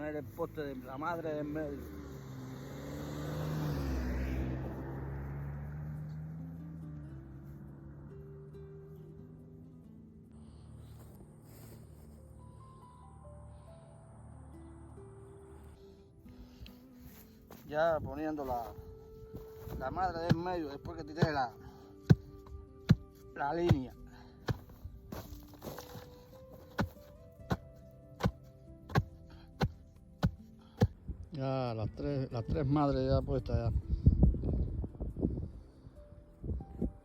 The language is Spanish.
poner el poste de la madre en medio. Ya poniendo la madre en medio después que tiré la línea. Ya las tres madres ya puestas ya.